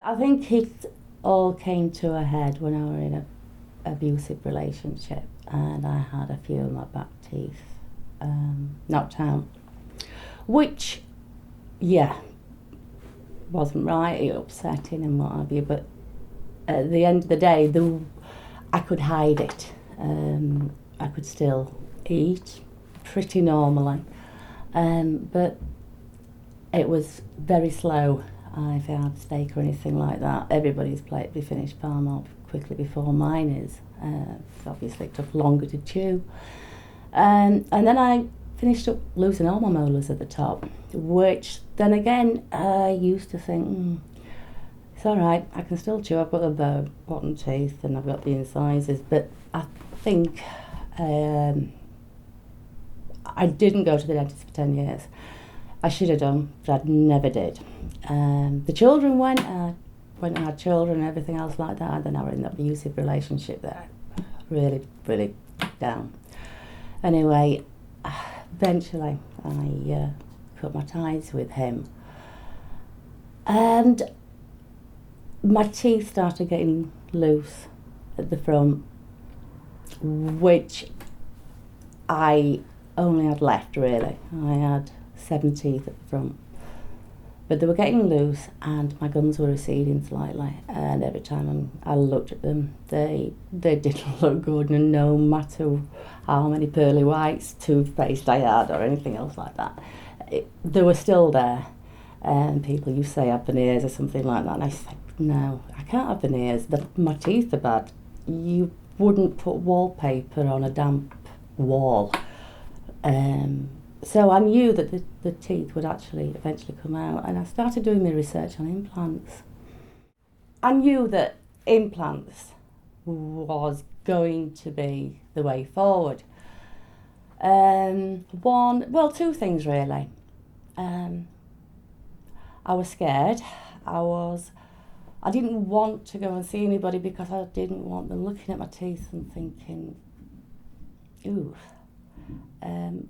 I think it all came to a head when I was in an abusive relationship and I had a few of my back teeth knocked out, which, yeah, wasn't right, upsetting and what have you, but at the end of the day, I could hide it. I could still eat pretty normally, but it was very slow. If I had steak or anything like that, everybody's plate would be finished far more quickly before mine is. Obviously it took longer to chew. And then I finished up losing all my molars at the top, which then again I used to think, it's all right, I can still chew. I've got the bottom teeth and I've got the incisors, but I think I didn't go to the dentist for 10 years. I should have done, but I never did. The children went and had children and everything else like that, and then I was in that abusive relationship there. Really, really down. Anyway, eventually I cut my ties with him. And my teeth started getting loose at the front, which I only had left really. I had 7 teeth at the front, but they were getting loose and my gums were receding slightly, and every time I looked at them they didn't look good, and no matter how many pearly whites toothpaste I had or anything else like that, they were still there. And people used to say I have veneers or something like that, and I said no, I can't have veneers, my teeth are bad. You wouldn't put wallpaper on a damp wall. So I knew that the teeth would actually eventually come out, and I started doing my research on implants. I knew that implants was going to be the way forward. Two things really. I was scared. I didn't want to go and see anybody because I didn't want them looking at my teeth and thinking, ooh.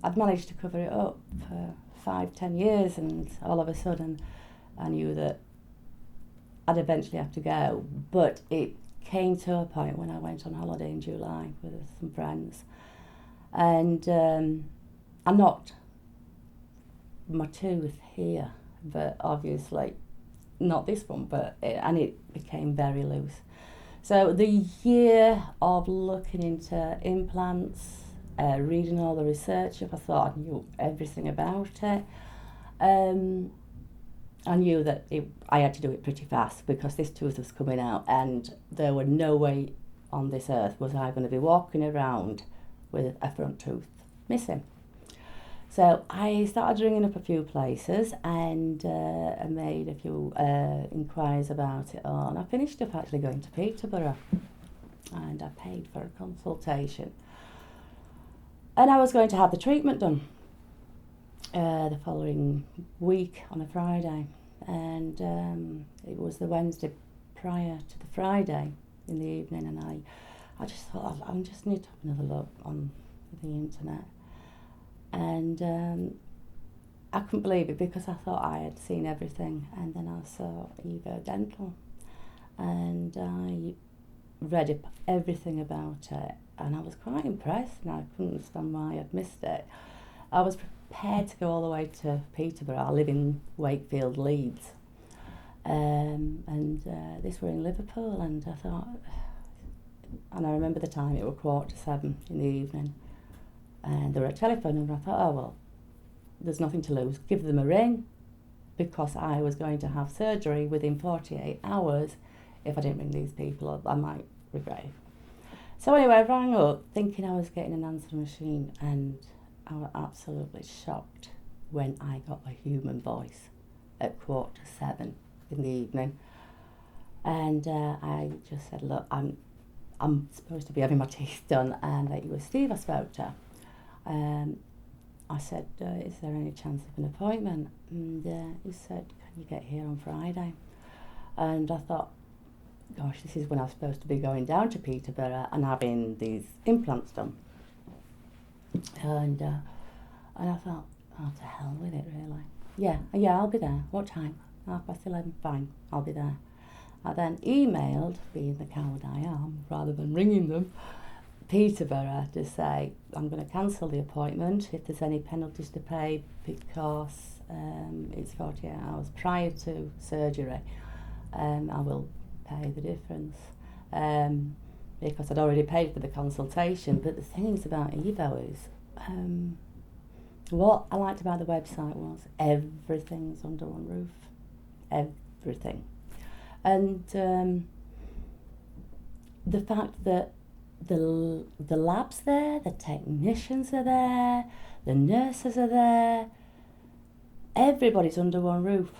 I'd managed to cover it up for 5-10 years, and all of a sudden I knew that I'd eventually have to go. But it came to a point when I went on holiday in July with some friends, and I knocked my tooth here, but obviously not this one, and it became very loose. So the year of looking into implants, reading all the research up, I thought I knew everything about it. I knew that I had to do it pretty fast because this tooth was coming out, and there were no way on this earth was I going to be walking around with a front tooth missing. So I started ringing up a few places, and I made a few inquiries about it all, and I finished up actually going to Peterborough, and I paid for a consultation. And I was going to have the treatment done the following week on a Friday, and it was the Wednesday prior to the Friday in the evening, and I just thought I just need to have another look on the internet, and I couldn't believe it because I thought I had seen everything, and then I saw Evo Dental, and I read everything about it, and I was quite impressed, and I couldn't understand why I'd missed it. I was prepared to go all the way to Peterborough. I live in Wakefield, Leeds, and this were in Liverpool, and I thought, and I remember the time, it was 7:15 in the evening, and there were a telephone number. I thought, oh well, there's nothing to lose, give them a ring, because I was going to have surgery within 48 hours. If I didn't ring these people up, I might regret it. So anyway, I rang up thinking I was getting an answer machine, and I was absolutely shocked when I got a human voice at 7:15 in the evening. And I just said, look, I'm supposed to be having my teeth done, and it was Steve I spoke to. I said, is there any chance of an appointment? And he said, can you get here on Friday? And I thought, gosh, this is when I was supposed to be going down to Peterborough and having these implants done. And I thought, oh, to hell with it, really. Yeah, I'll be there. What time? 11:30. Fine, I'll be there. I then emailed, being the coward I am, rather than ringing them, Peterborough to say I'm going to cancel the appointment if there's any penalties to pay, because it's 48 hours prior to surgery. I will pay the difference, because I'd already paid for the consultation. But the things about Evo is, what I liked about the website was everything's under one roof, everything. And the fact that the lab's there, the technicians are there, the nurses are there, everybody's under one roof.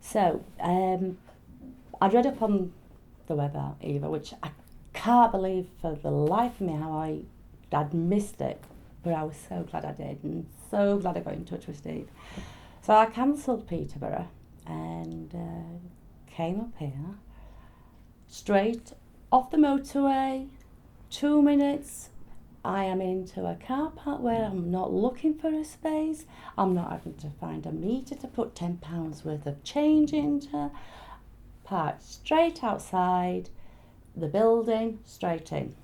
So I'd read up on the web about Evo, which I can't believe for the life of me how I'd missed it, but I was so glad I did, and so glad I got in touch with Steve. So I cancelled Peterborough and came up here, straight off the motorway, 2 minutes, I am into a car park where I'm not looking for a space, I'm not having to find a meter to put £10 worth of change into, parked straight outside the building, straight in.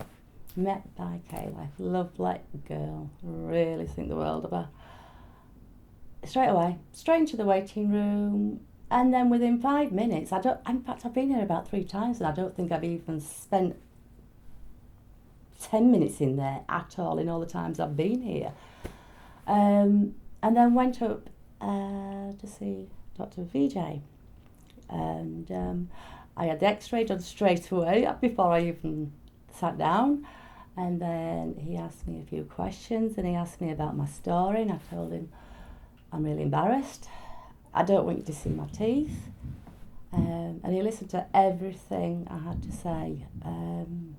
Met by Kayla, lovely girl, really think the world of her. Straight away, straight into the waiting room, and then within 5 minutes, in fact I've been here about 3 times and I don't think I've even spent 10 minutes in there at all in all the times I've been here. And then went up to see Dr. VJ, and I had the x-ray done straight away before I even sat down. And then he asked me a few questions, and he asked me about my story, and I told him I'm really embarrassed. I don't want you to see my teeth. And he listened to everything I had to say. And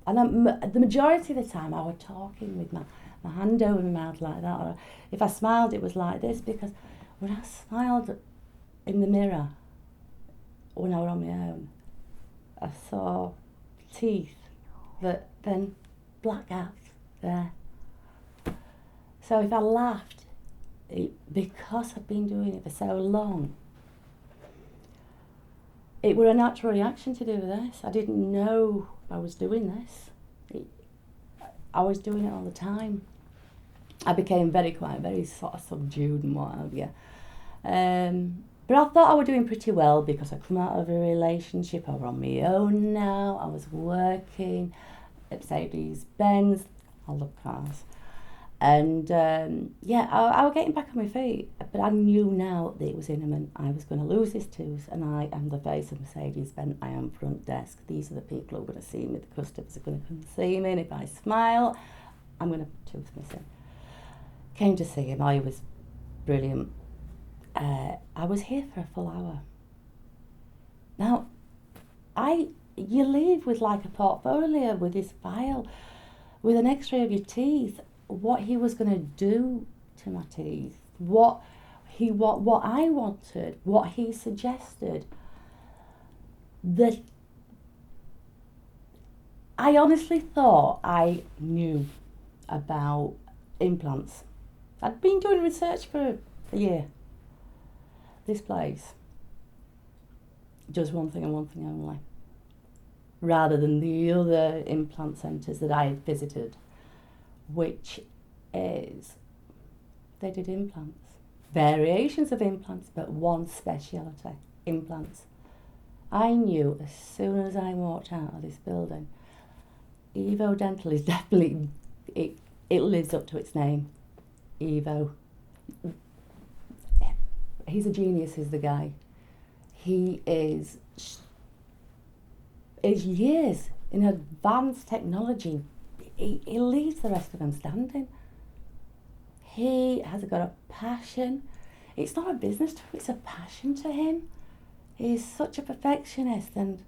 the majority of the time I was talking with my hand over my mouth like that, or if I smiled it was like this, because when I smiled in the mirror when I was on my own, I saw teeth that then black gaps there. So if I laughed, because I've been doing it for so long, it were a natural reaction to do this. I didn't know I was doing this. I was doing it all the time. I became very quiet, very sort of subdued and what have you. But I thought I was doing pretty well because I'd come out of a relationship. I was on my own now. I was working at Mercedes-Benz. I love cars. And I was getting back on my feet, but I knew now that it was imminent. I was going to lose this tooth, and I am the face of Mercedes-Benz. I am front desk. These are the people who are going to see me. The customers are going to come see me, and if I smile, I'm going to have tooth missing. Came to see him. He was brilliant. I was here for a full hour. Now, you leave with like a portfolio with this file, with an x-ray of your teeth, what he was going to do to my teeth, what I wanted, what he suggested. That I honestly thought I knew about implants. I'd been doing research for a year. This place does one thing and one thing only, rather than the other implant centres that I had visited, which is they did implants, variations of implants, but one speciality, implants. I knew as soon as I walked out of this building, Evo Dental is definitely, it lives up to its name, Evo. He's a genius, is the guy. He is years in advanced technology. He leaves the rest of them standing. He has got a passion. It's not a business to him, it's a passion to him. He's such a perfectionist, and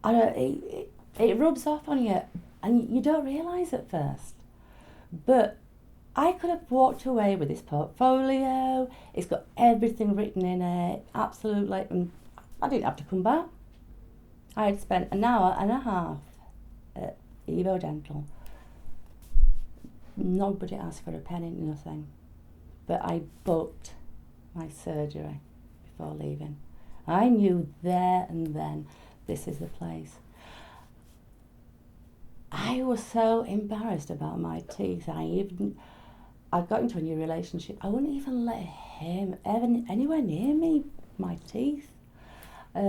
it rubs off on you, and you don't realise at first. But I could have walked away with this portfolio. It's got everything written in it, absolutely, and I didn't have to come back. I had spent an hour and a half at Evo Dental. Nobody asked for a penny, nothing. But I booked my surgery before leaving. I knew there and then, this is the place. I was so embarrassed about my teeth. I got into a new relationship. I wouldn't even let him ever anywhere near me, my teeth. I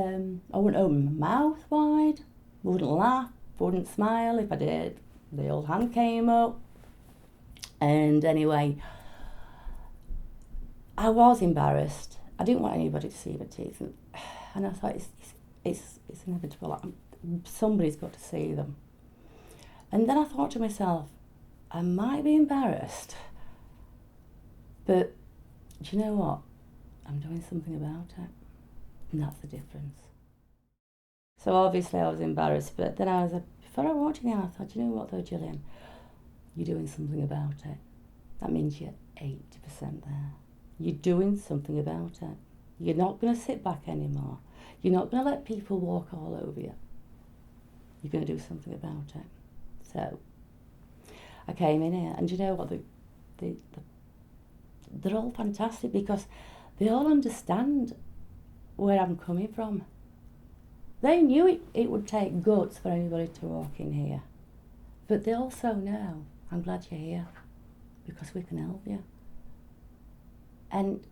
wouldn't open my mouth wide, wouldn't laugh, wouldn't smile. If I did, the old hand came up. And anyway, I was embarrassed. I didn't want anybody to see my teeth. And I thought, it's inevitable. Somebody's got to see them. And then I thought to myself, I might be embarrassed, but do you know what? I'm doing something about it. And that's the difference. So obviously I was embarrassed, but then before I walked in, I thought, you know what though, Gillion? You're doing something about it. That means you're 80% there. You're doing something about it. You're not going to sit back anymore. You're not going to let people walk all over you. You're going to do something about it. So I came in here, and you know what? They're all fantastic because they all understand where I'm coming from. They knew it would take guts for anybody to walk in here. But they also know, I'm glad you're here because we can help you. And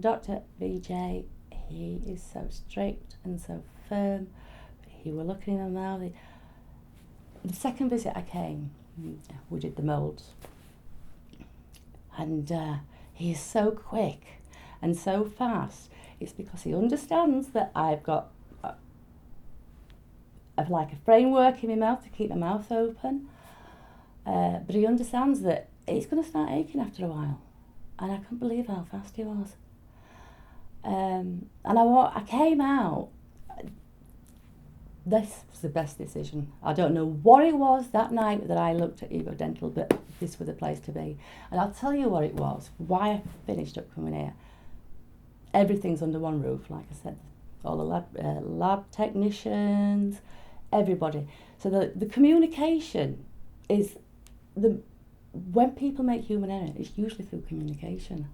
Dr. VJ, he is so strict and so firm. He was looking in my mouth. The second visit I came, we did the moulds. And he is so quick and so fast. It's because he understands that I've got like a framework in my mouth to keep my mouth open. But he understands that it's going to start aching after a while. And I couldn't believe how fast he was. And I came out. This was the best decision. I don't know what it was that night that I looked at Evo Dental, but this was the place to be. And I'll tell you what it was, why I finished up coming here. Everything's under one roof, like I said. All the lab technicians, everybody. So the communication is, when people make human error, it's usually through communication.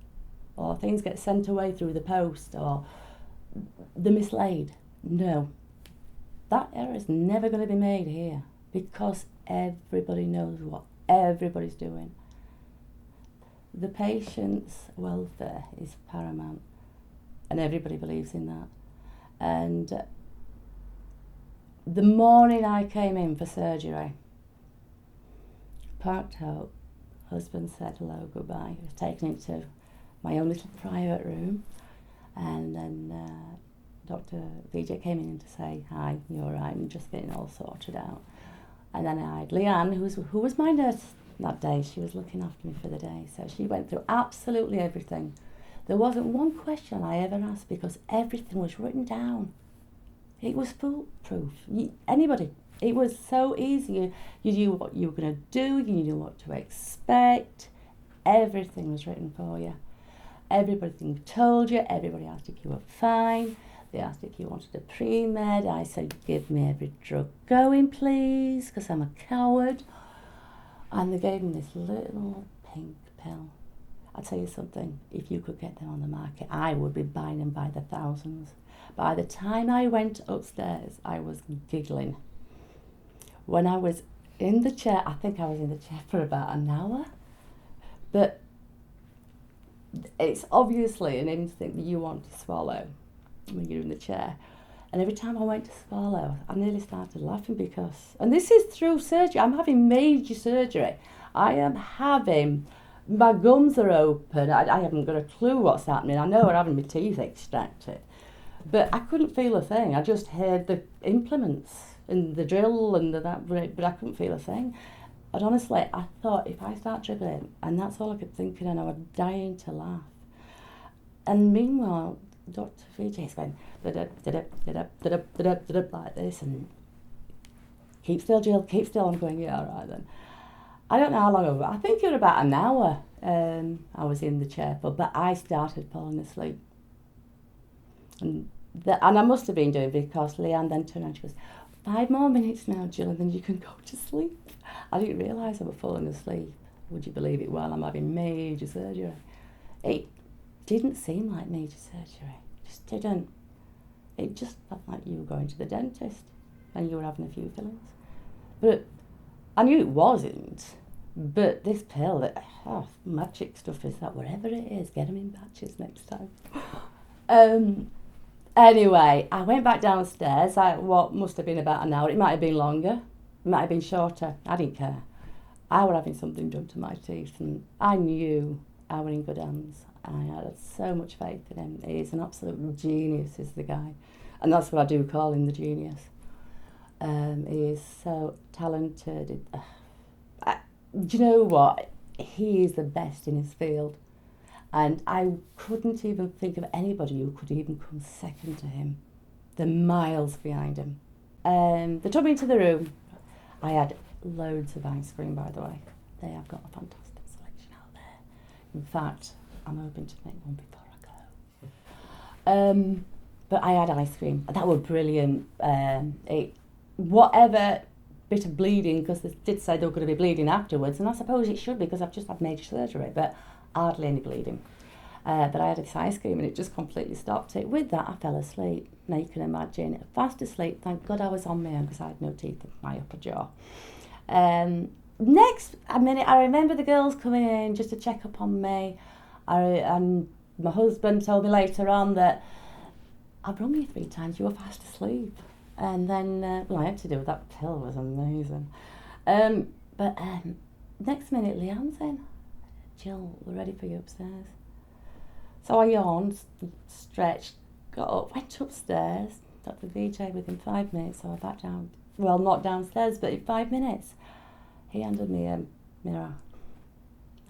Or things get sent away through the post, or they're mislaid. No. That error is never going to be made here because everybody knows what everybody's doing. The patient's welfare is paramount, and everybody believes in that. And the morning I came in for surgery, parked out, husband said hello, goodbye. He was taking it to my own little private room, and then Dr. VJ came in to say, hi, you're all right, and just getting all sorted out. And then I had Leanne, who was my nurse that day. She was looking after me for the day. So she went through absolutely everything. There wasn't one question I ever asked because everything was written down. It was foolproof. Anybody. It was so easy. You knew what you were going to do. You knew what to expect. Everything was written for you. Everybody told you. Everybody asked if you were fine. They asked if you wanted a pre-med. I said, give me every drug going, please, because I'm a coward. And they gave me this little pink pill. I'll tell you something, if you could get them on the market, I would be buying them by the thousands. By the time I went upstairs, I was giggling. When I was in the chair, I think I was in the chair for about an hour. But it's obviously an instinct that you want to swallow when you're in the chair. And every time I went to swallow, I nearly started laughing because, and this is through surgery, I'm having major surgery. My gums are open, I haven't got a clue what's happening. I know I'm having my teeth extracted, but I couldn't feel a thing. I just heard the implements and the drill and but I couldn't feel a thing. But honestly, I thought if I start dribbling, and that's all I could think of, and I was dying to laugh. And meanwhile, Dr. VJ's going like this, and keep still, Jill, keep still. I'm going, yeah, all right then. I don't know how long ago, I think it was about an hour I was in the chair for, but I started falling asleep. And I must have been doing it because Leanne then turned around and she goes, 5 more minutes now, Jill, and then you can go to sleep. I didn't realise I was falling asleep, would you believe it, while I'm having major surgery. It didn't seem like major surgery. just didn't. It just felt like you were going to the dentist and you were having a few fillings. But I knew it wasn't. But this pill, magic stuff is that wherever it is, get them in batches next time. Anyway, I went back downstairs. What must have been about an hour. It might have been longer. It might have been shorter. I didn't care. I was having something done to my teeth, and I knew I was in good hands. I had so much faith in him. He's an absolute genius, is the guy. And that's what I do call him, the genius. He is so talented. Do you know what? He is the best in his field. And I couldn't even think of anybody who could even come second to him. They're miles behind him. They took me into the room. I had loads of ice cream, by the way. They have got a fantastic selection out there. In fact, I'm hoping to make one before I go. But I had ice cream. That was brilliant. Whatever bit of bleeding, because they did say they were going to be bleeding afterwards, and I suppose it should because I've just had major surgery, but hardly any bleeding. But I had this ice cream and it just completely stopped it. With that, I fell asleep. Now you can imagine, fast asleep. Thank God I was on my own because I had no teeth in my upper jaw. Next minute, I remember the girls coming in just to check up on me. And my husband told me later on that I've rung you 3 times, you were fast asleep. And then, I had to do with that pill, was amazing. But next minute, Leanne's in. Jill, we're ready for you upstairs. So I yawned, stretched, got up, went upstairs, got the VJ within 5 minutes, so I back down. Well, not downstairs, but in 5 minutes. He handed me a mirror.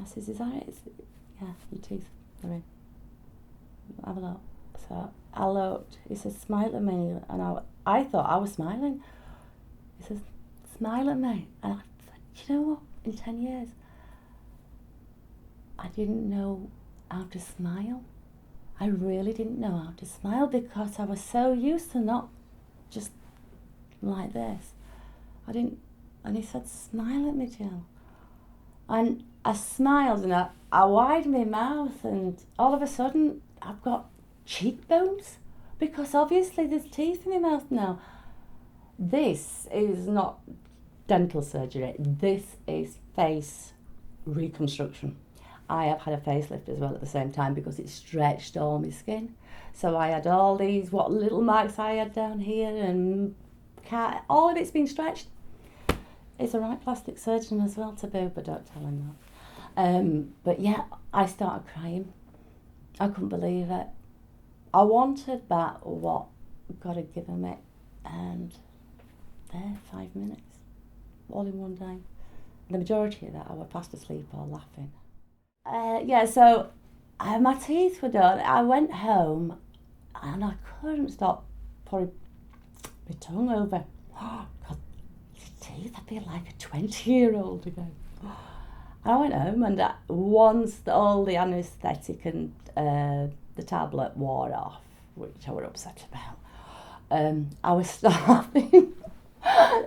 I says, is that it? Yeah, your teeth are in. Have a look. So I looked. He says, smile at me. And I thought I was smiling. He says, smile at me. And I thought, you know what? In 10 years, I didn't know how to smile. I really didn't know how to smile because I was so used to not just like this. And he said, smile at me, Jill. And I smiled and I widened my mouth, and all of a sudden I've got cheekbones because obviously there's teeth in my mouth now. This is not dental surgery. This is face reconstruction. I have had a facelift as well at the same time because it stretched all my skin. So I had all these, what little marks I had down here, and all of it's been stretched. He's a right plastic surgeon as well to boot, but don't tell him that. But yeah, I started crying. I couldn't believe it. I wanted back what God had given me, and there, 5 minutes, all in one day. The majority of that I was fast asleep or laughing. So my teeth were done. I went home and I couldn't stop putting my tongue over. Oh, God, teeth, I feel like a 20-year-old again. And I went home, and once all the anaesthetic and the tablet wore off, which I was upset about, I was starving. And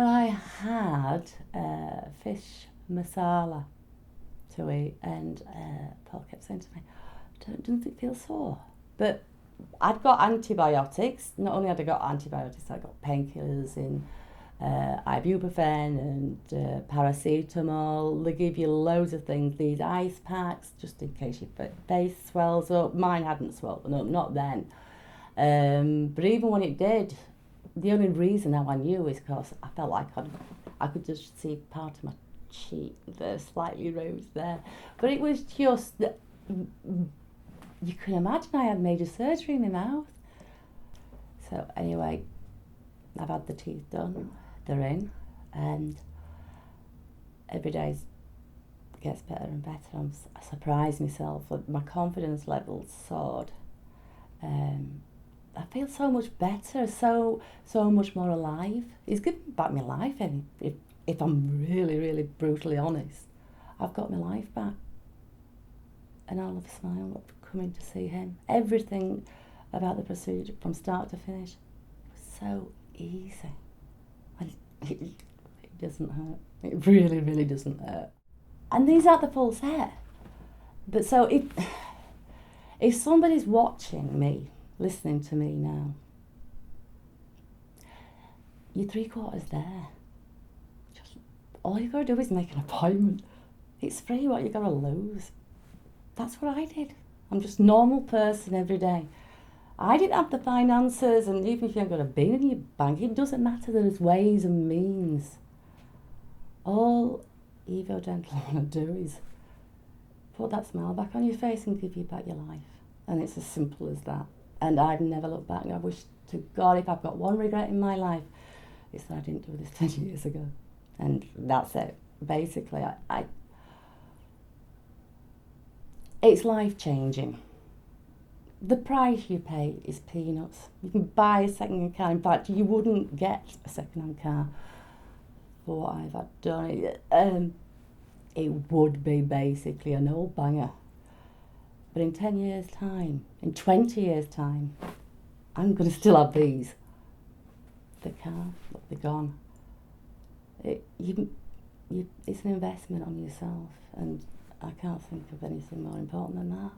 I had fish masala to eat, and Paul kept saying to me, don't it feel sore? But I'd got antibiotics. Not only had I got antibiotics, I got painkillers in ibuprofen and paracetamol. They give you loads of things, these ice packs, just in case your face swells up. Mine hadn't swollen up, not then. But even when it did, the only reason how I knew is because I felt like I could just see part of my cheek, the slightly rose there. But it was just that you can imagine I had major surgery in my mouth. So anyway, I've had the teeth done, they're in, and every day gets better and better. I surprise myself, my confidence levels soared. I feel so much better, so much more alive. He's given back my life, and if I'm really, really brutally honest, I've got my life back. And I'll have a smile of coming to see him. Everything about the procedure from start to finish was so easy. And it doesn't hurt. It really, really doesn't hurt. And these aren't the full set. But so if somebody's watching me listening to me now. You're 3/4 there. Just all you gotta do is make an appointment. It's free. What you gotta lose? That's what I did. I'm just a normal person every day. I didn't have the finances, and even if you haven't got a bean in your bank, it doesn't matter. There's ways and means. All Evo Dental want to do is put that smile back on your face and give you back your life. And it's as simple as that. And I've never looked back. I wish to God, if I've got one regret in my life, it's that I didn't do this 10 years ago. And that's it. Basically, it's life-changing. The price you pay is peanuts. You can buy a second-hand car. In fact, you wouldn't get a second-hand car for what I've had done. It would be basically an old banger. But in 10 years' time, in 20 years' time, I'm going to still have these. The car, they're gone. It's an investment on yourself, and I can't think of anything more important than that.